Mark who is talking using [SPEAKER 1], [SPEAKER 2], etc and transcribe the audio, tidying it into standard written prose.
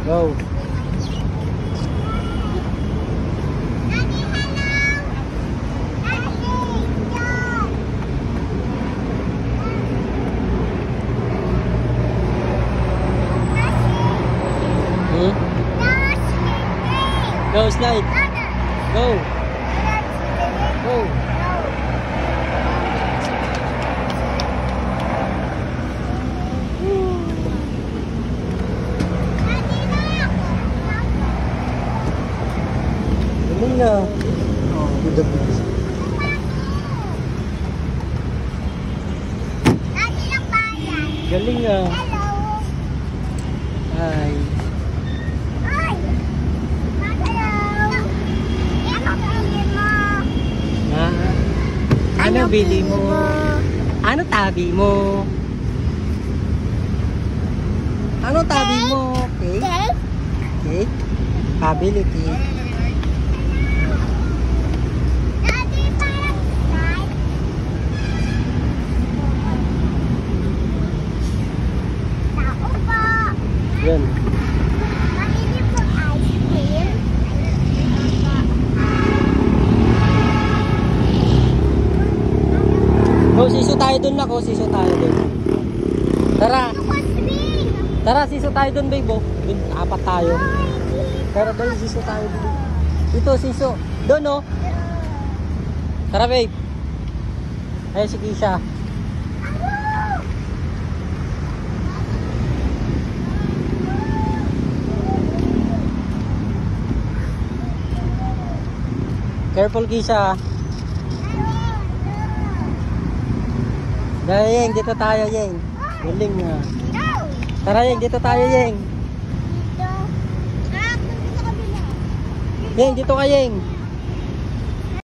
[SPEAKER 1] Go. Go, slide. Go. Go. Galing na. Oh, good job. Galing na. Hi. Ano bili mo? Ano tabi mo? Ano tabi mo? Cake? Cake? Pabili cake. Yan. Go, siso tayo dun na ko. Siso tayo dun. Tara. Tara, siso tayo dun, babe. Dun, apat tayo. Tara, dun, siso tayo dun. Ito, siso. Dun, no? Tara, babe. Ayun si Kisha. Careful, Kisha. Dahil, Yeng, dito tayo, Yeng. Galing nga. Tara, Yeng, dito tayo, Yeng. Yeng, dito ka, Yeng.